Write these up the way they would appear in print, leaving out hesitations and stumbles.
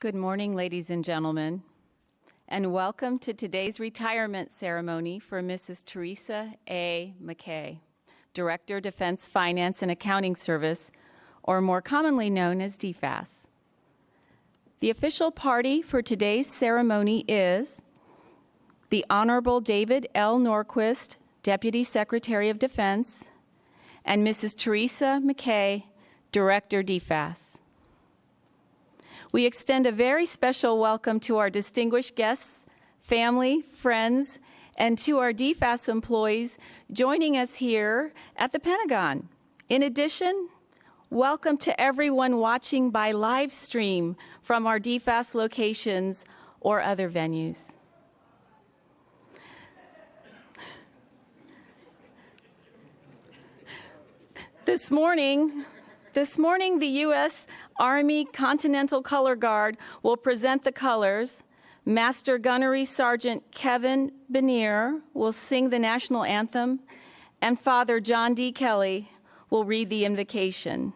Good morning, ladies and gentlemen, and welcome to today's retirement ceremony for Mrs. Teresa A. McKay, Director, Defense Finance and Accounting Service, or more commonly known as DFAS. The official party for today's ceremony is the Honorable David L. Norquist, Deputy Secretary of Defense, and Mrs. Teresa McKay, Director, DFAS. We extend a very special welcome to our distinguished guests, family, friends, and to our DFAS employees joining us here at the Pentagon. In addition, welcome to everyone watching by live stream from our DFAS locations or other venues. This morning, the U.S. Army Continental Color Guard will present the colors. Master Gunnery Sergeant Kevin Benier will sing the national anthem, and Father John D. Kelly will read the invocation.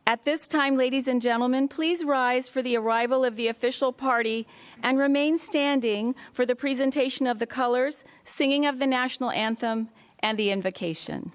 At this time, ladies and gentlemen, please rise for the arrival of the official party and remain standing for the presentation of the colors, singing of the national anthem, and the invocation.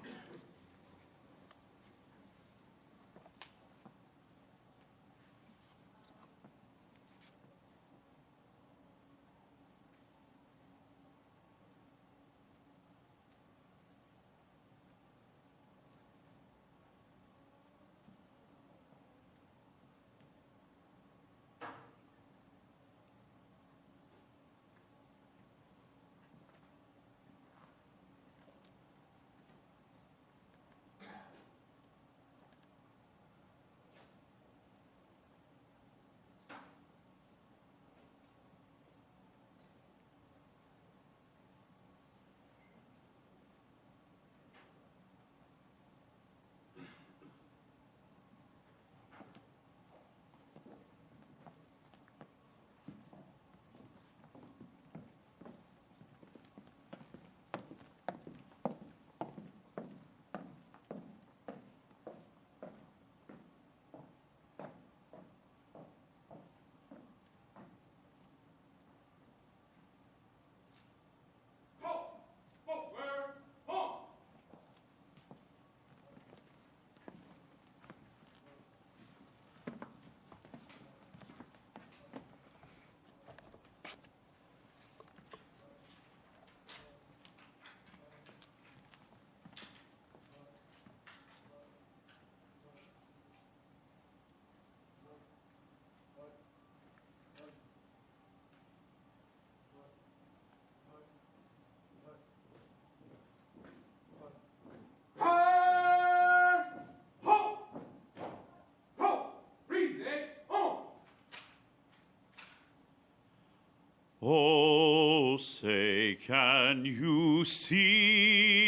Oh, say, can you see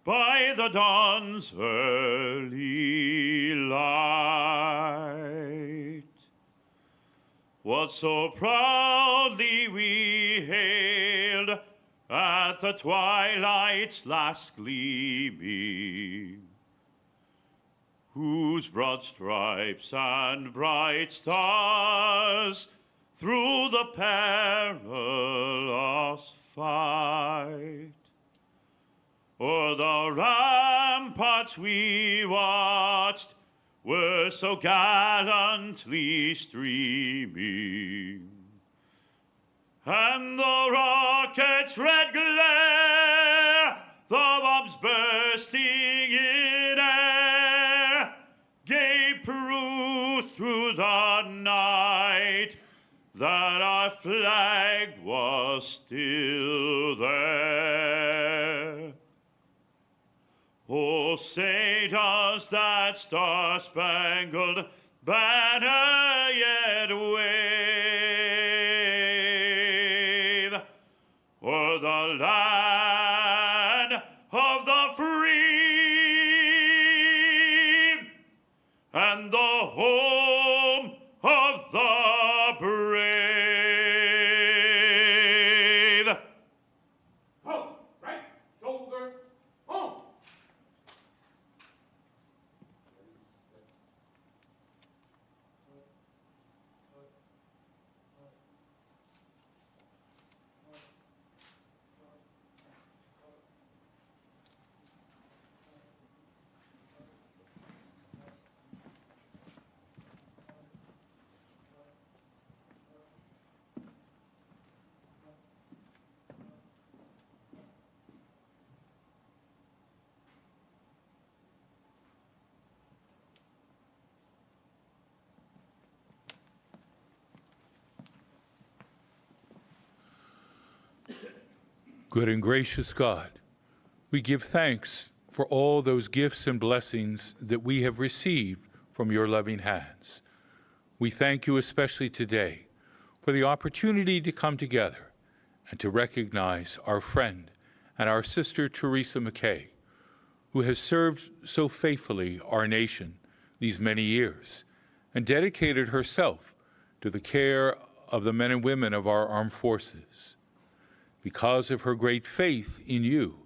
by the dawn's early light what so proudly we hailed at the twilight's last gleaming, whose broad stripes and bright stars through the perilous fight o'er the ramparts we watched were so gallantly streaming, and the rocket's red glare, the bombs bursting in air, gave proof through the night that our flag was still there. Oh, say, does that star-spangled banner yet wave o'er the land of the free and the home of the brave? Ho, right shoulder, home. Good and gracious God, we give thanks for all those gifts and blessings that we have received from your loving hands. We thank you especially today for the opportunity to come together and to recognize our friend and our sister Teresa McKay, who has served so faithfully our nation these many years and dedicated herself to the care of the men and women of our armed forces. Because of her great faith in you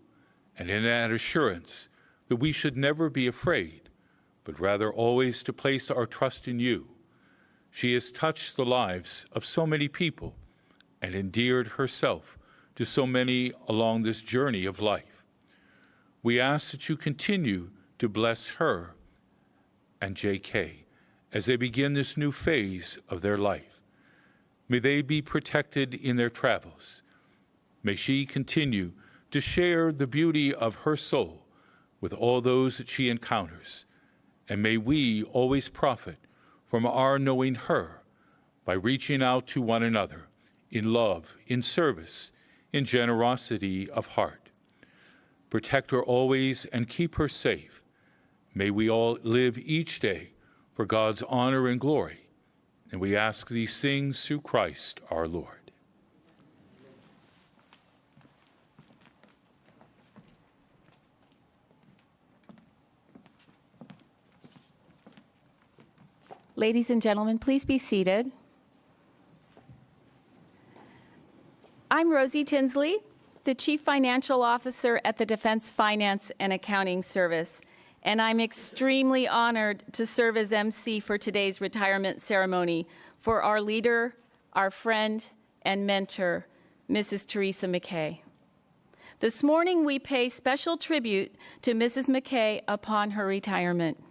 and in that assurance that we should never be afraid, but rather always to place our trust in you, she has touched the lives of so many people and endeared herself to so many along this journey of life. We ask that you continue to bless her and J.K. as they begin this new phase of their life. May they be protected in their travels. May she continue to share the beauty of her soul with all those that she encounters. And may we always profit from our knowing her by reaching out to one another in love, in service, in generosity of heart. Protect her always and keep her safe. May we all live each day for God's honor and glory. And we ask these things through Christ our Lord. Ladies and gentlemen, please be seated. I'm Rosie Tinsley, the Chief Financial Officer at the Defense Finance and Accounting Service, and I'm extremely honored to serve as MC for today's retirement ceremony for our leader, our friend, and mentor, Mrs. Teresa McKay. This morning, we pay special tribute to Mrs. McKay upon her retirement.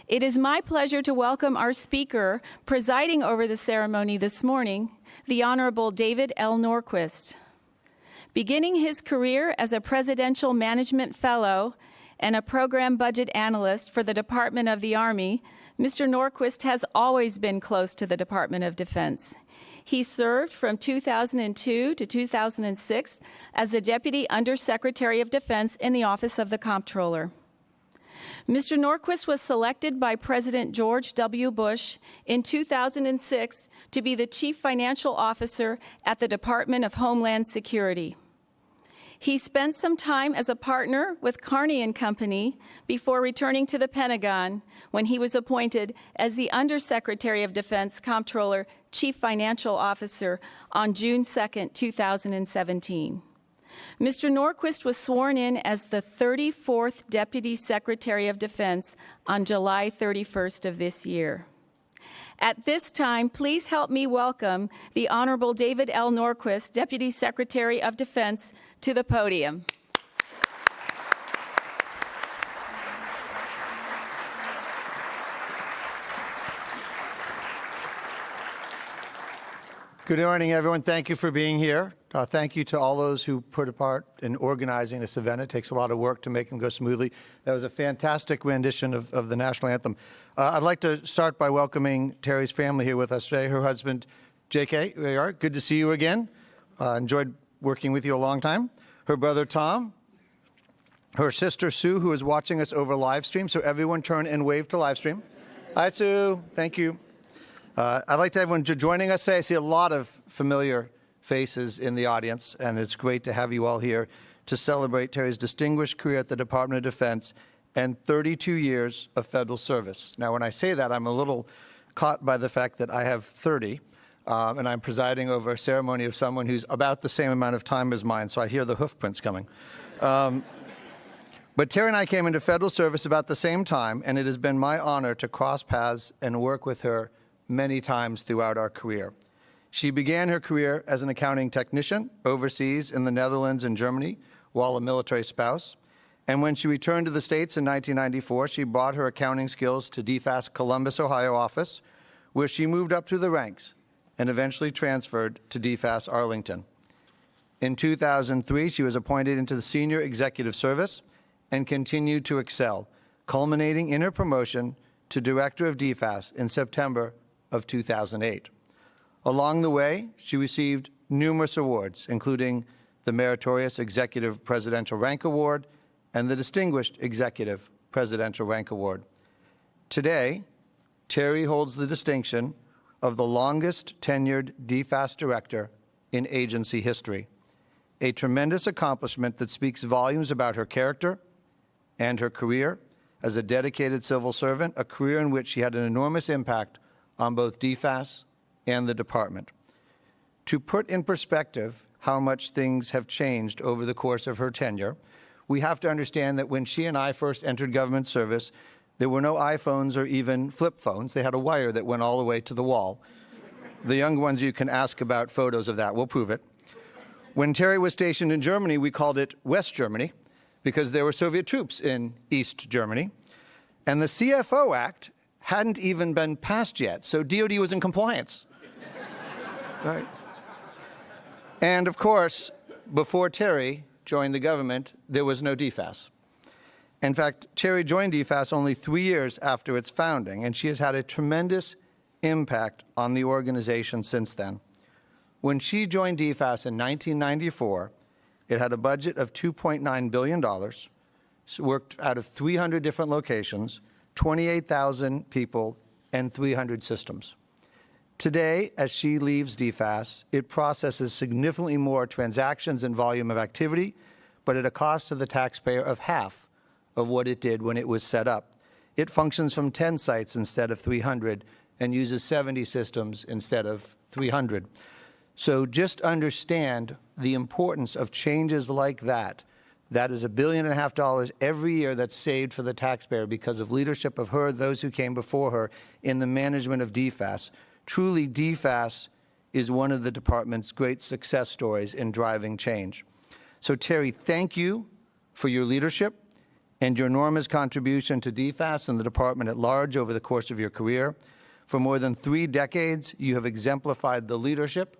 It is my pleasure to welcome our speaker presiding over the ceremony this morning, the Honorable David L. Norquist. Beginning his career as a Presidential Management Fellow and a Program Budget Analyst for the Department of the Army, Mr. Norquist has always been close to the Department of Defense. He served from 2002 to 2006 as the Deputy Undersecretary of Defense in the Office of the Comptroller. Mr. Norquist was selected by President George W. Bush in 2006 to be the Chief Financial Officer at the Department of Homeland Security. He spent some time as a partner with Carney & Company before returning to the Pentagon when he was appointed as the Undersecretary of Defense Comptroller Chief Financial Officer on June 2, 2017. Mr. Norquist was sworn in as the 34th Deputy Secretary of Defense on July 31st of this year. At this time, please help me welcome the Honorable David L. Norquist, Deputy Secretary of Defense, to the podium. Good morning, everyone. Thank you for being here. Thank you to all those who put a part in organizing this event. It takes a lot of work to make them go smoothly. That was a fantastic rendition of the national anthem. I'd like to start by welcoming Terry's family here with us today. Her husband, J.K., there you are. Good to see you again. Enjoyed working with you a long time. Her brother, Tom. Her sister, Sue, who is watching us over live stream. So everyone turn and wave to live stream. Hi, Sue. Thank you. I'd like to have everyone joining us today. I see a lot of familiar faces in the audience, and it's great to have you all here to celebrate Terry's distinguished career at the Department of Defense and 32 years of federal service. Now, when I say that, I'm a little caught by the fact that I have 30, and I'm presiding over a ceremony of someone who's about the same amount of time as mine, so I hear the hoof prints coming. But Terry and I came into federal service about the same time, and it has been my honor to cross paths and work with her many times throughout our career. She began her career as an accounting technician overseas in the Netherlands and Germany while a military spouse. And when she returned to the States in 1994, she brought her accounting skills to DFAS Columbus, Ohio office, where she moved up through the ranks and eventually transferred to DFAS Arlington. In 2003, she was appointed into the Senior Executive Service and continued to excel, culminating in her promotion to Director of DFAS in September of 2008. Along the way, she received numerous awards, including the Meritorious Executive Presidential Rank Award, and the Distinguished Executive Presidential Rank Award. Today, Terry holds the distinction of the longest tenured DFAS director in agency history, a tremendous accomplishment that speaks volumes about her character and her career as a dedicated civil servant, a career in which she had an enormous impact on both DFAS and the department. To put in perspective how much things have changed over the course of her tenure, we have to understand that when she and I first entered government service, there were no iPhones or even flip phones. They had a wire that went all the way to the wall. The young ones, you can ask about photos of that. We'll prove it. When Terry was stationed in Germany, we called it West Germany because there were Soviet troops in East Germany. And the CFO Act hadn't even been passed yet, so DOD was in compliance. Right? And of course, before Terry joined the government, there was no DFAS. In fact, Terry joined DFAS only 3 years after its founding, and she has had a tremendous impact on the organization since then. When she joined DFAS in 1994, it had a budget of $2.9 billion, worked out of 300 different locations, 28,000 people, and 300 systems. Today, as she leaves DFAS, it processes significantly more transactions and volume of activity, but at a cost to the taxpayer of half of what it did when it was set up. It functions from 10 sites instead of 300 and uses 70 systems instead of 300. So just understand the importance of changes like that. That is $1.5 billion every year that's saved for the taxpayer because of leadership of her, those who came before her, in the management of DFAS. Truly, DFAS is one of the department's great success stories in driving change. So, Terry, thank you for your leadership and your enormous contribution to DFAS and the department at large over the course of your career. For more than 3 decades, you have exemplified the leadership,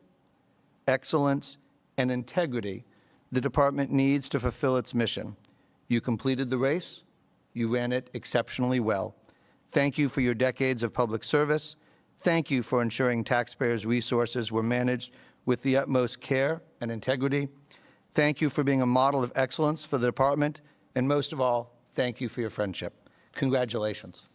excellence, and integrity the department needs to fulfill its mission. You completed the race. You ran it exceptionally well. Thank you for your decades of public service. Thank you for ensuring taxpayers' resources were managed with the utmost care and integrity. Thank you for being a model of excellence for the department. And most of all, thank you for your friendship. Congratulations.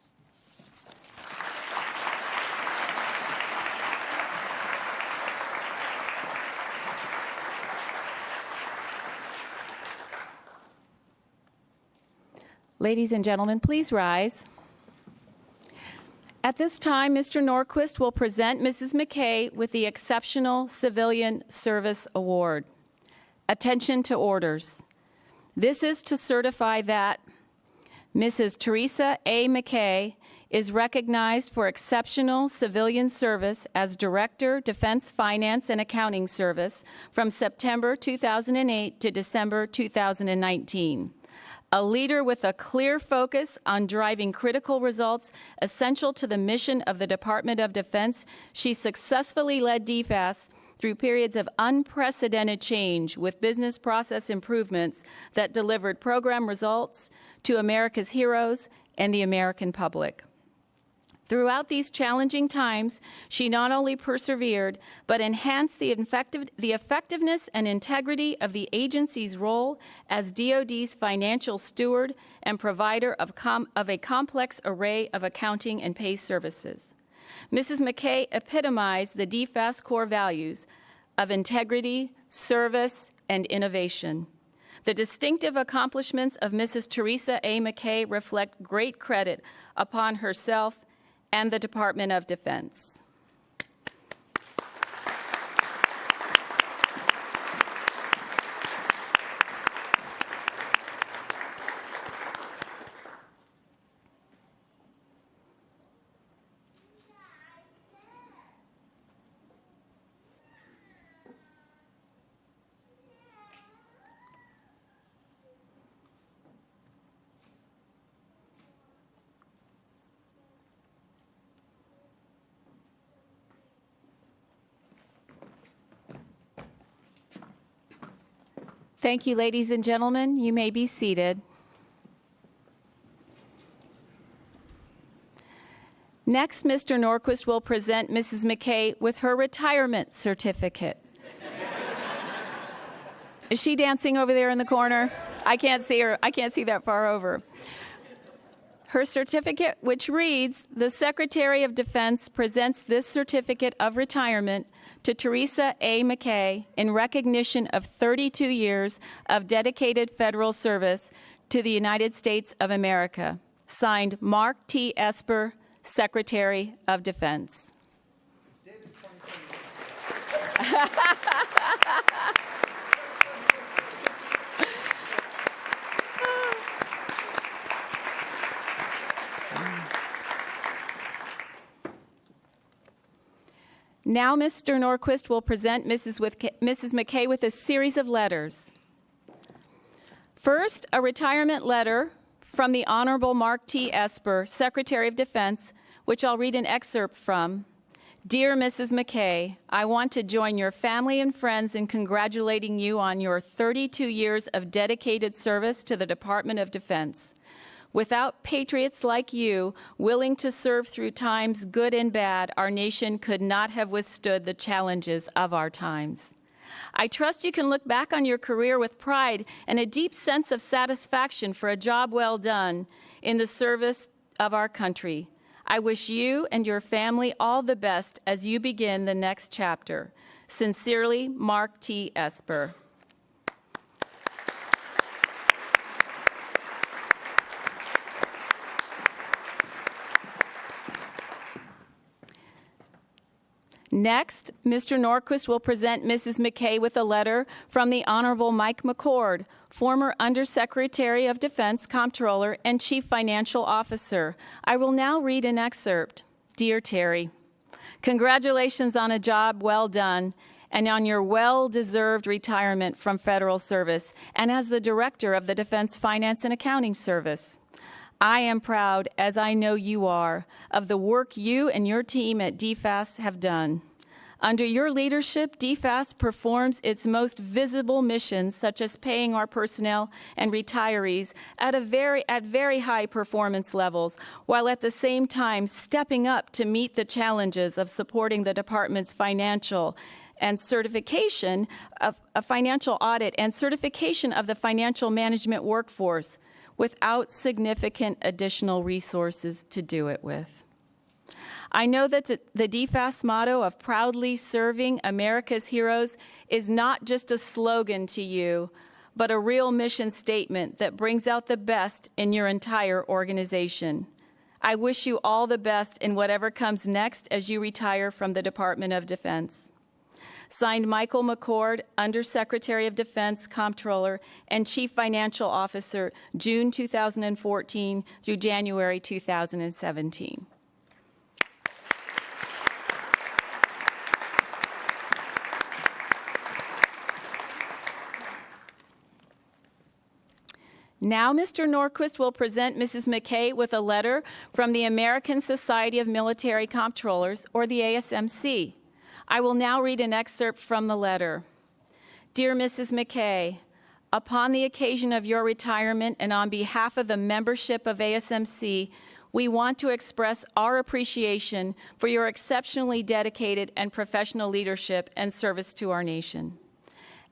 Ladies and gentlemen, please rise. At this time, Mr. Norquist will present Mrs. McKay with the Exceptional Civilian Service Award. Attention to orders. This is to certify that Mrs. Teresa A. McKay is recognized for exceptional civilian service as Director, Defense Finance and Accounting Service from September 2008 to December 2019. A leader with a clear focus on driving critical results essential to the mission of the Department of Defense, she successfully led DFAS through periods of unprecedented change with business process improvements that delivered program results to America's heroes and the American public. Throughout these challenging times, she not only persevered, but enhanced the effectiveness and integrity of the agency's role as DoD's financial steward and provider of a complex array of accounting and pay services. Mrs. McKay epitomized the DFAS core values of integrity, service, and innovation. The distinctive accomplishments of Mrs. Teresa A. McKay reflect great credit upon herself and the Department of Defense. Thank you, ladies and gentlemen. You may be seated. Next, Mr. Norquist will present Mrs. McKay with her retirement certificate. Is she dancing over there in the corner? I can't see her. I can't see that far over. Her certificate, which reads, "The Secretary of Defense presents this certificate of retirement to Teresa A. McKay in recognition of 32 years of dedicated federal service to the United States of America." Signed, Mark T. Esper, Secretary of Defense. Now Mr. Norquist will present Mrs. McKay with a series of letters. First, a retirement letter from the Honorable Mark T. Esper, Secretary of Defense, which I'll read an excerpt from. "Dear Mrs. McKay, I want to join your family and friends in congratulating you on your 32 years of dedicated service to the Department of Defense. Without patriots like you, willing to serve through times good and bad, our nation could not have withstood the challenges of our times. I trust you can look back on your career with pride and a deep sense of satisfaction for a job well done in the service of our country. I wish you and your family all the best as you begin the next chapter. Sincerely, Mark T. Esper." Next, Mr. Norquist will present Mrs. McKay with a letter from the Honorable Mike McCord, former Undersecretary of Defense, Comptroller, and Chief Financial Officer. I will now read an excerpt. "Dear Terry, congratulations on a job well done and on your well-deserved retirement from federal service and as the Director of the Defense Finance and Accounting Service. I am proud, as I know you are, of the work you and your team at DFAS have done. Under your leadership, DFAS performs its most visible missions, such as paying our personnel and retirees at very high performance levels, while at the same time stepping up to meet the challenges of supporting the department's financial and certification of a financial audit and certification of the financial management workforce, without significant additional resources to do it with. I know that the DFAS motto of proudly serving America's heroes is not just a slogan to you, but a real mission statement that brings out the best in your entire organization. I wish you all the best in whatever comes next as you retire from the Department of Defense." Signed, Michael McCord, Undersecretary of Defense, Comptroller, and Chief Financial Officer, June 2014 through January 2017. Now Mr. Norquist will present Mrs. McKay with a letter from the American Society of Military Comptrollers, or the ASMC. I will now read an excerpt from the letter. "Dear Mrs. McKay, upon the occasion of your retirement and on behalf of the membership of ASMC, we want to express our appreciation for your exceptionally dedicated and professional leadership and service to our nation.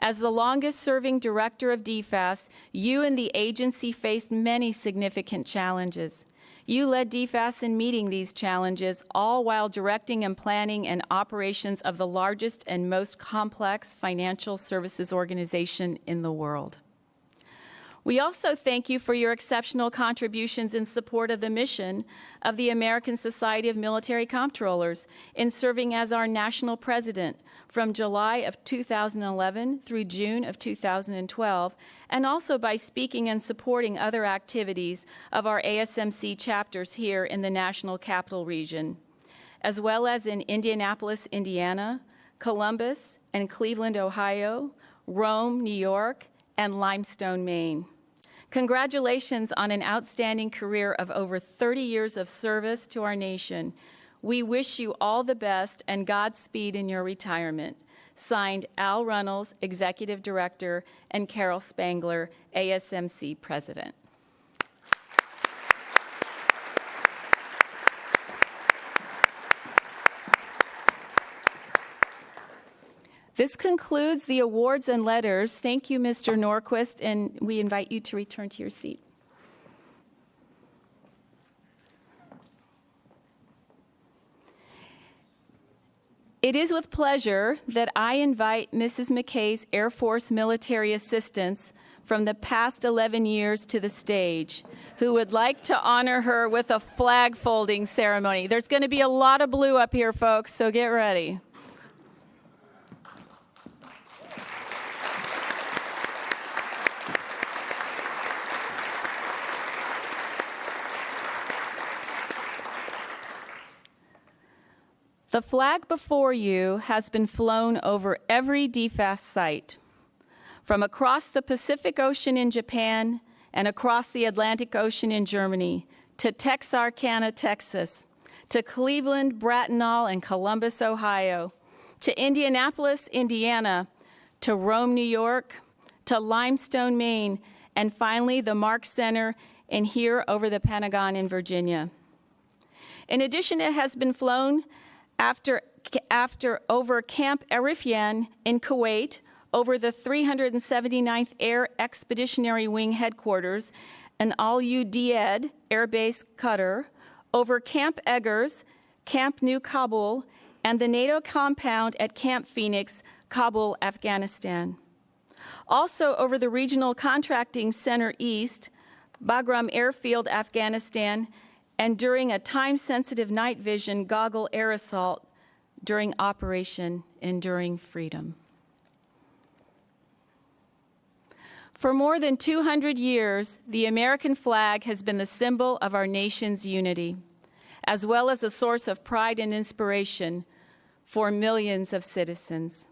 As the longest-serving director of DFAS, you and the agency faced many significant challenges. You led DFAS in meeting these challenges, all while directing and planning and operations of the largest and most complex financial services organization in the world. We also thank you for your exceptional contributions in support of the mission of the American Society of Military Comptrollers in serving as our national president from July of 2011 through June of 2012, and also by speaking and supporting other activities of our ASMC chapters here in the National Capital Region, as well as in Indianapolis, Indiana, Columbus and Cleveland, Ohio, Rome, New York, and Limestone, Maine. Congratulations on an outstanding career of over 30 years of service to our nation. We wish you all the best and Godspeed in your retirement. Signed, Al Runnels, Executive Director, and Carol Spangler, ASMC President. This concludes the awards and letters. Thank you, Mr. Norquist, and we invite you to return to your seat. It is with pleasure that I invite Mrs. McKay's Air Force military assistants from the past 11 years to the stage, who would like to honor her with a flag folding ceremony. There's going to be a lot of blue up here, folks, so get ready. The flag before you has been flown over every DFAS site, from across the Pacific Ocean in Japan and across the Atlantic Ocean in Germany, to Texarkana, Texas, to Cleveland, Bracknell, and Columbus, Ohio, to Indianapolis, Indiana, to Rome, New York, to Limestone, Maine, and finally the Mark Center and here over the Pentagon in Virginia. In addition, it has been flown after over Camp Arifjan in Kuwait, over the 379th Air Expeditionary Wing Headquarters and Al-Udeid Air Base, Qatar, over Camp Eggers, Camp New Kabul, and the NATO compound at Camp Phoenix, Kabul, Afghanistan. Also over the Regional Contracting Center East, Bagram Airfield, Afghanistan, and during a time-sensitive night vision goggle air assault during Operation Enduring Freedom. For more than 200 years, the American flag has been the symbol of our nation's unity, as well as a source of pride and inspiration for millions of citizens.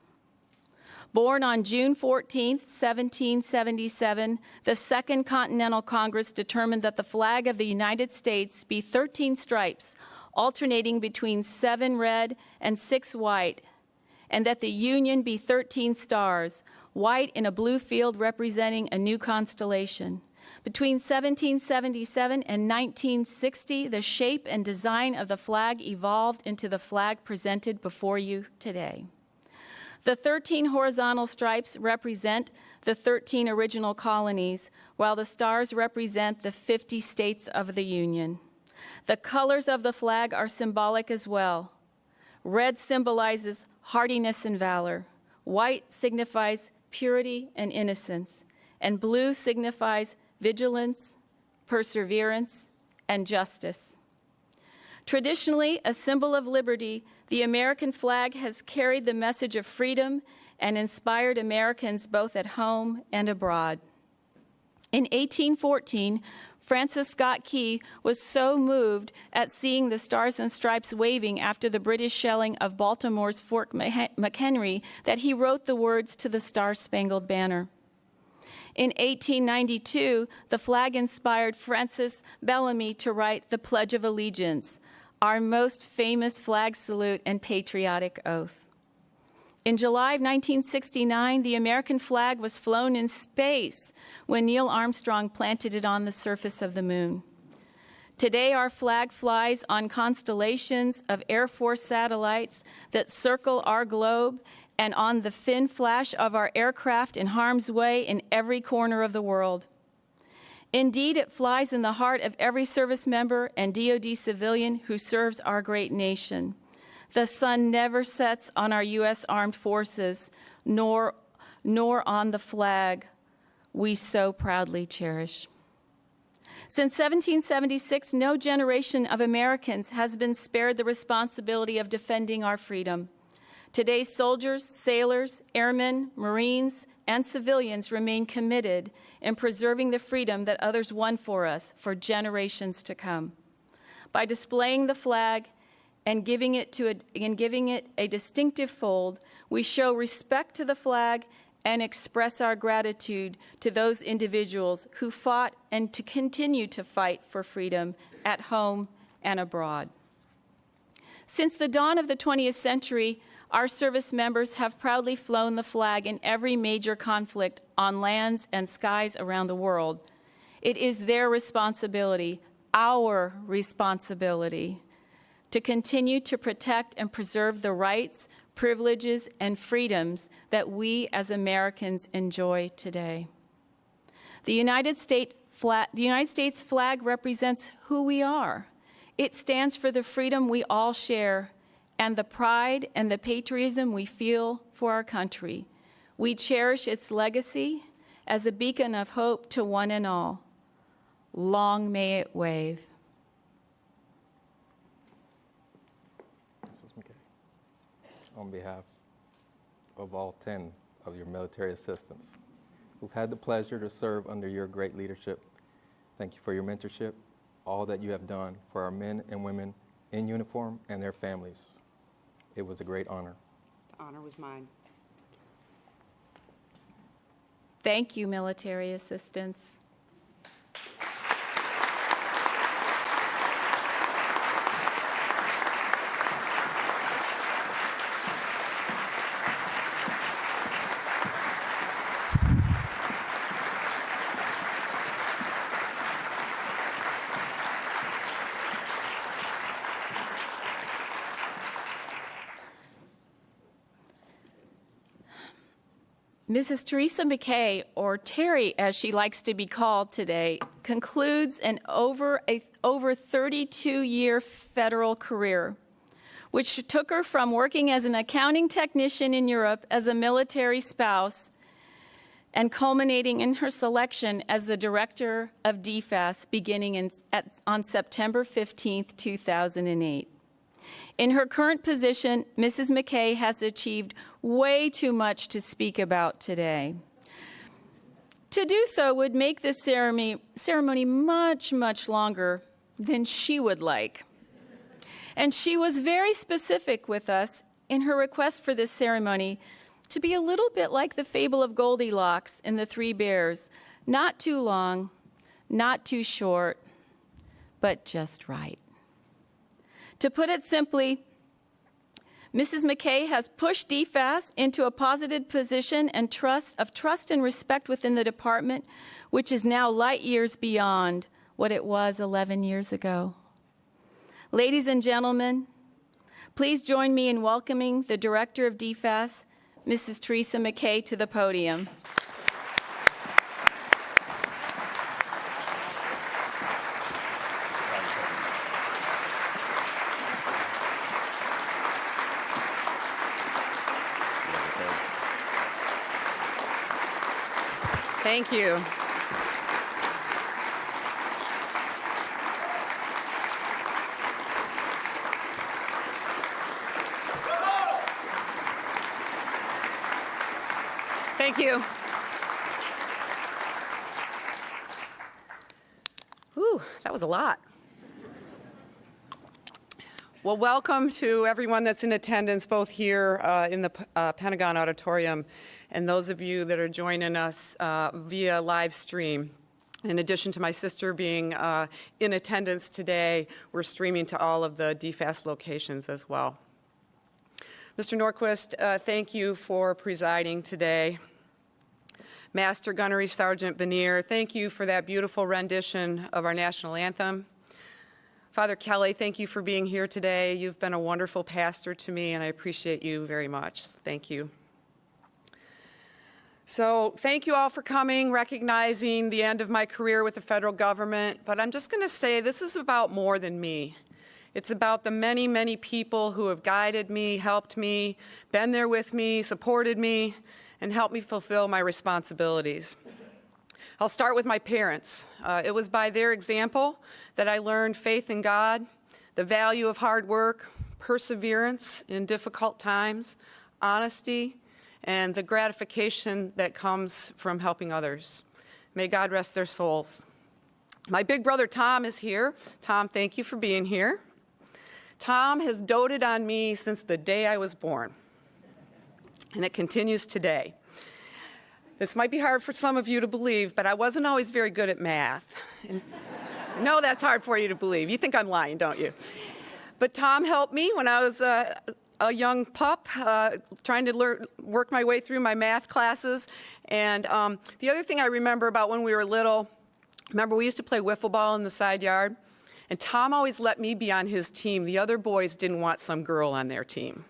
Born on June 14, 1777, the Second Continental Congress determined that the flag of the United States be 13 stripes, alternating between 7 red and 6 white, and that the Union be 13 stars, white in a blue field representing a new constellation. Between 1777 and 1960, the shape and design of the flag evolved into the flag presented before you today. The 13 horizontal stripes represent the 13 original colonies, while the stars represent the 50 states of the Union. The colors of the flag are symbolic as well. Red symbolizes hardiness and valor. White signifies purity and innocence. And blue signifies vigilance, perseverance, and justice. Traditionally, a symbol of liberty, the American flag has carried the message of freedom and inspired Americans both at home and abroad. In 1814, Francis Scott Key was so moved at seeing the Stars and Stripes waving after the British shelling of Baltimore's Fort McHenry that he wrote the words to the Star-Spangled Banner. In 1892, the flag inspired Francis Bellamy to write the Pledge of Allegiance, our most famous flag salute and patriotic oath. In July of 1969, the American flag was flown in space when Neil Armstrong planted it on the surface of the moon. Today, our flag flies on constellations of Air Force satellites that circle our globe and on the fin flash of our aircraft in harm's way in every corner of the world. Indeed, it flies in the heart of every service member and DoD civilian who serves our great nation. The sun never sets on our U.S. Armed Forces, nor on the flag we so proudly cherish. Since 1776, no generation of Americans has been spared the responsibility of defending our freedom. Today's soldiers, sailors, airmen, Marines, and civilians remain committed in preserving the freedom that others won for us for generations to come. By displaying the flag and giving it a distinctive fold, we show respect to the flag and express our gratitude to those individuals who fought and to continue to fight for freedom at home and abroad. Since the dawn of the 20th century, our service members have proudly flown the flag in every major conflict on lands and skies around the world. It is their responsibility, our responsibility, to continue to protect and preserve the rights, privileges, and freedoms that we as Americans enjoy today. The United States flag represents who we are. It stands for the freedom we all share and the pride and the patriotism we feel for our country. We cherish its legacy as a beacon of hope to one and all. Long may it wave. Mrs. McKay, on behalf of all 10 of your military assistants who've had the pleasure to serve under your great leadership, thank you for your mentorship, all that you have done for our men and women in uniform and their families. It was a great honor. The honor was mine. Thank you, military assistants. Mrs. Teresa McKay, or Terry as she likes to be called today, concludes an over 32-year federal career, which took her from working as an accounting technician in Europe as a military spouse and culminating in her selection as the director of DFAS beginning on September 15, 2008. In her current position, Mrs. McKay has achieved way too much to speak about today. To do so would make this ceremony much, much longer than she would like. And she was very specific with us in her request for this ceremony to be a little bit like the fable of Goldilocks and the Three Bears, not too long, not too short, but just right. To put it simply, Mrs. McKay has pushed DFAS into a positive position and trust and respect within the department, which is now light years beyond what it was 11 years ago. Ladies and gentlemen, please join me in welcoming the Director of DFAS, Mrs. Teresa McKay, to the podium. Thank you. Thank you. Whew, that was a lot. Well, welcome to everyone that's in attendance, both here in the Pentagon Auditorium and those of you that are joining us via live stream. In addition to my sister being in attendance today, we're streaming to all of the DFAS locations as well. Mr. Norquist, thank you for presiding today. Master Gunnery Sergeant Benier, thank you for that beautiful rendition of our national anthem. Father Kelly, thank you for being here today. You've been a wonderful pastor to me, and I appreciate you very much. Thank you. So thank you all for coming, recognizing the end of my career with the federal government. But I'm just going to say this is about more than me. It's about the many, many people who have guided me, helped me, been there with me, supported me, and helped me fulfill my responsibilities. I'll start with my parents. It was by their example that I learned faith in God, the value of hard work, perseverance in difficult times, honesty, and the gratification that comes from helping others. May God rest their souls. My big brother Tom is here. Tom, thank you for being here. Tom has doted on me since the day I was born, and it continues today. This might be hard for some of you to believe, but I wasn't always very good at math. And I know that's hard for you to believe. You think I'm lying, don't you? But Tom helped me when I was a young pup, trying to work my way through my math classes. And the other thing I remember about when we were little, remember we used to play wiffle ball in the side yard? And Tom always let me be on his team. The other boys didn't want some girl on their team.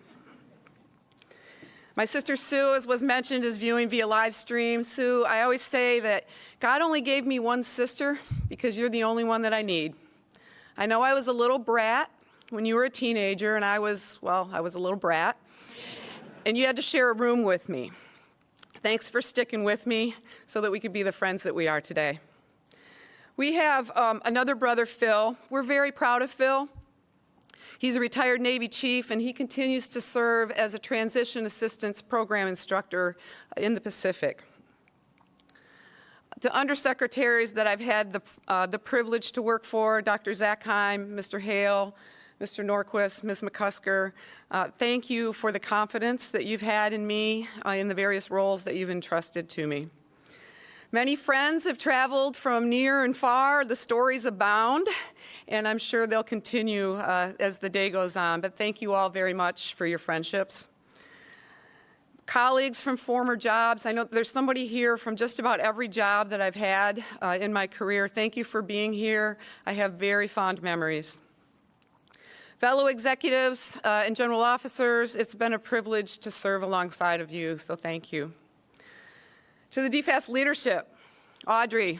My sister Sue, as was mentioned, is viewing via live stream. Sue, I always say that God only gave me one sister because you're the only one that I need. I know I was a little brat when you were a teenager, and I was a little brat, and you had to share a room with me. Thanks for sticking with me so that we could be the friends that we are today. We have another brother, Phil. We're very proud of Phil. He's a retired Navy chief, and he continues to serve as a transition assistance program instructor in the Pacific. The undersecretaries that I've had the privilege to work for, Dr. Zackheim, Mr. Hale, Mr. Norquist, Ms. McCusker, thank you for the confidence that you've had in me in the various roles that you've entrusted to me. Many friends have traveled from near and far. The stories abound, and I'm sure they'll continue as the day goes on. But thank you all very much for your friendships. Colleagues from former jobs, I know there's somebody here from just about every job that I've had in my career. Thank you for being here. I have very fond memories. Fellow executives and general officers, it's been a privilege to serve alongside of you, so thank you. To the DFAS leadership, Audrey,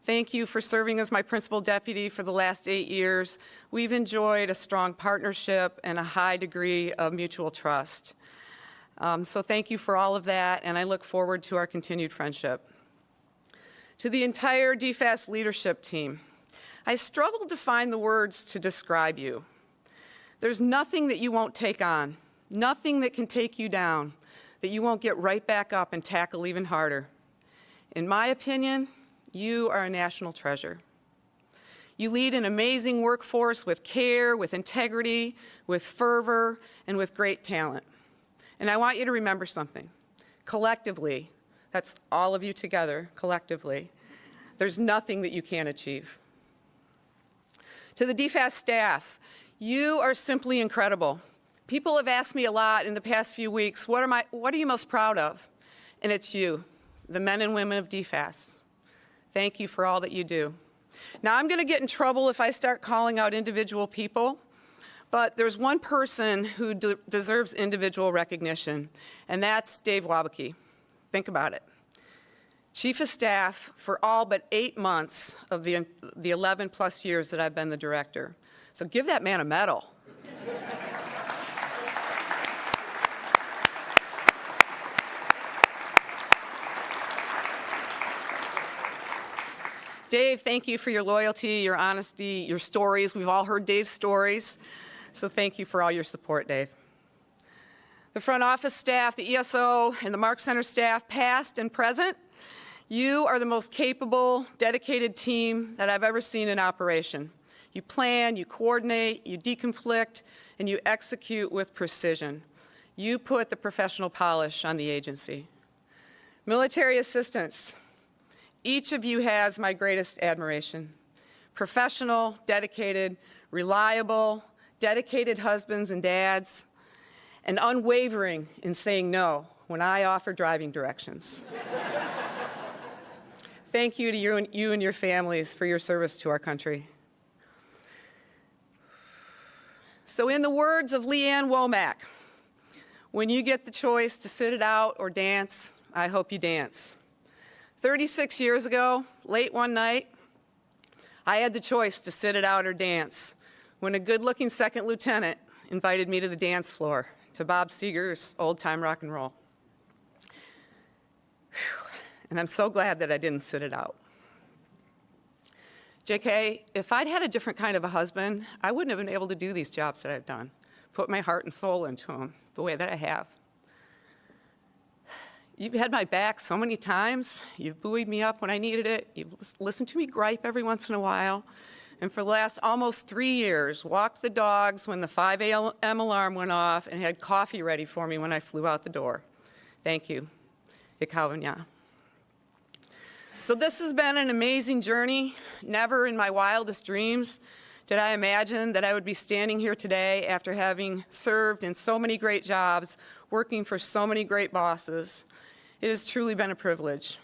thank you for serving as my principal deputy for the last 8 years. We've enjoyed a strong partnership and a high degree of mutual trust. So thank you for all of that, and I look forward to our continued friendship. To the entire DFAS leadership team, I struggled to find the words to describe you. There's nothing that you won't take on, nothing that can take you down, that you won't get right back up and tackle even harder. In my opinion, you are a national treasure. You lead an amazing workforce with care, with integrity, with fervor, and with great talent. And I want you to remember something. Collectively, that's all of you together, collectively, there's nothing that you can't achieve. To the DFAS staff, you are simply incredible. People have asked me a lot in the past few weeks, what are you most proud of? And it's you, the men and women of DFAS. Thank you for all that you do. Now, I'm going to get in trouble if I start calling out individual people, but there's one person who deserves individual recognition, and that's Dave Wabeke. Think about it. Chief of Staff for all but 8 months of the 11+ years that I've been the director. So give that man a medal. Dave, thank you for your loyalty, your honesty, your stories. We've all heard Dave's stories, so thank you for all your support, Dave. The front office staff, the ESO, and the Mark Center staff, past and present, you are the most capable, dedicated team that I've ever seen in operation. You plan, you coordinate, you deconflict, and you execute with precision. You put the professional polish on the agency. Military assistants, each of you has my greatest admiration. Professional, dedicated, reliable, dedicated husbands and dads, and unwavering in saying no when I offer driving directions. Thank you to you and your families for your service to our country. So in the words of Leanne Womack, when you get the choice to sit it out or dance, I hope you dance. 36 years ago, late one night, I had the choice to sit it out or dance when a good-looking second lieutenant invited me to the dance floor to Bob Seger's Old Time Rock and Roll. And I'm so glad that I didn't sit it out. JK, if I'd had a different kind of a husband, I wouldn't have been able to do these jobs that I've done, put my heart and soul into them the way that I have. You've had my back so many times. You've buoyed me up when I needed it. You've listened to me gripe every once in a while. And for the last almost 3 years, walked the dogs when the 5 a.m. alarm went off and had coffee ready for me when I flew out the door. Thank you. Ikawanya. So this has been an amazing journey. Never in my wildest dreams did I imagine that I would be standing here today after having served in so many great jobs, working for so many great bosses. It has truly been a privilege.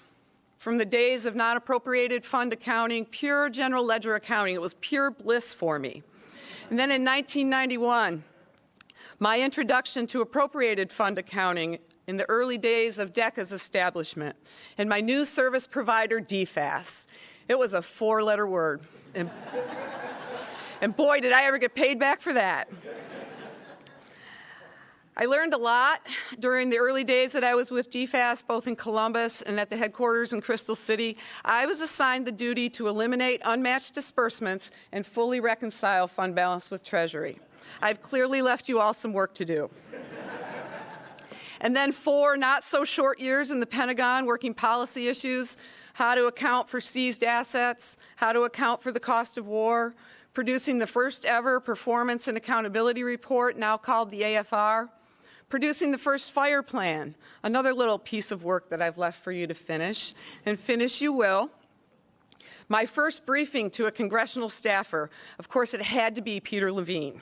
From the days of non-appropriated fund accounting, pure general ledger accounting, it was pure bliss for me. And then in 1991, my introduction to appropriated fund accounting in the early days of DECA's establishment, and my new service provider, DFAS. It was a four-letter word. And boy, did I ever get paid back for that. I learned a lot during the early days that I was with DFAS, both in Columbus and at the headquarters in Crystal City. I was assigned the duty to eliminate unmatched disbursements and fully reconcile fund balance with Treasury. I've clearly left you all some work to do. And then 4 not-so-short years in the Pentagon working policy issues, how to account for seized assets, how to account for the cost of war, producing the first ever Performance and Accountability Report, now called the AFR, producing the first fire plan, another little piece of work that I've left for you to finish, and finish you will. My first briefing to a congressional staffer, of course it had to be Peter Levine.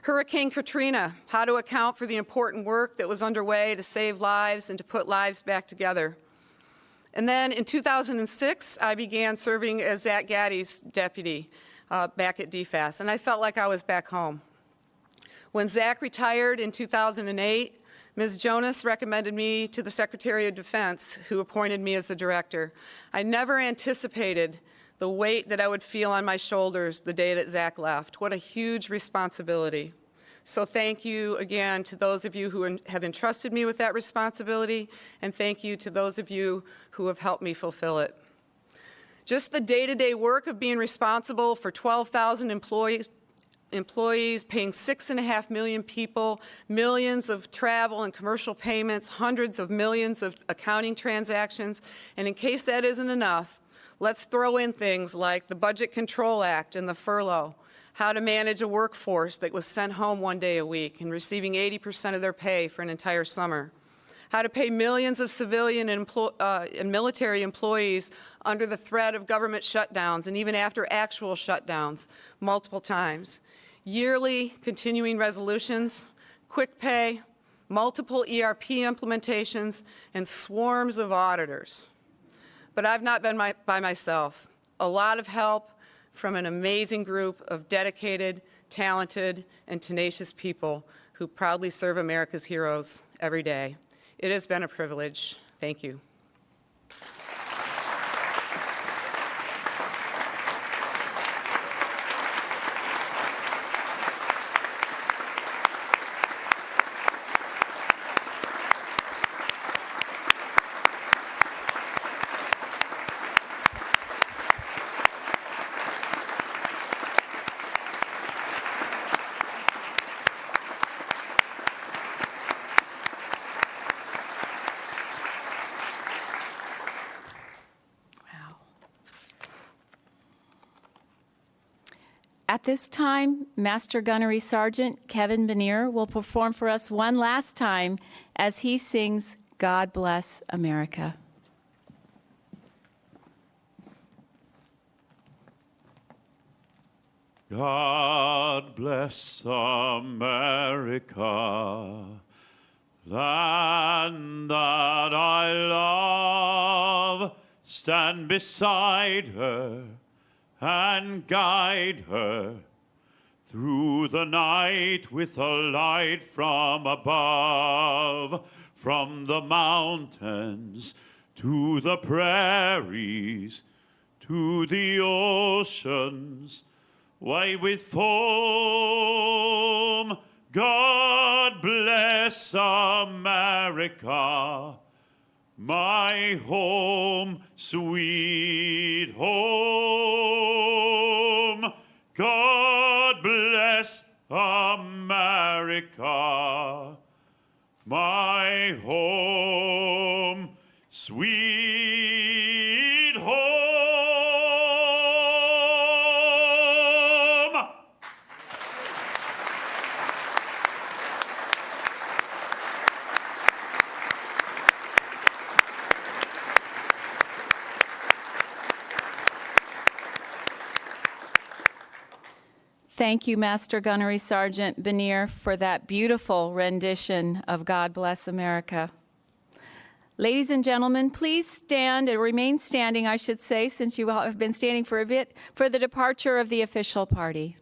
Hurricane Katrina, how to account for the important work that was underway to save lives and to put lives back together. And then in 2006, I began serving as Zach Gaddy's deputy back at DFAS, and I felt like I was back home. When Zach retired in 2008, Ms. Jonas recommended me to the Secretary of Defense, who appointed me as the director. I never anticipated the weight that I would feel on my shoulders the day that Zach left. What a huge responsibility. So thank you again to those of you who have entrusted me with that responsibility, and thank you to those of you who have helped me fulfill it. Just the day-to-day work of being responsible for 12,000 employees, paying 6.5 million people, millions of travel and commercial payments, hundreds of millions of accounting transactions, and in case that isn't enough, let's throw in things like the Budget Control Act and the furlough, how to manage a workforce that was sent home 1 day a week and receiving 80% of their pay for an entire summer, how to pay millions of civilian and military employees under the threat of government shutdowns and even after actual shutdowns multiple times, yearly continuing resolutions, quick pay, multiple ERP implementations, and swarms of auditors. But I've not been by myself. A lot of help from an amazing group of dedicated, talented, and tenacious people who proudly serve America's heroes every day. It has been a privilege. Thank you. At this time, Master Gunnery Sergeant Kevin Benier will perform for us one last time as he sings God Bless America. God bless America, land that I love. Stand beside her and guide her through the night with a light from above, from the mountains to the prairies, to the oceans, white with foam. God bless America, my home, sweet home. God bless America, my home, sweet home. Thank you, Master Gunnery Sergeant Benier, for that beautiful rendition of God Bless America. Ladies and gentlemen, please stand and remain standing, I should say, since you all have been standing for a bit, for the departure of the official party.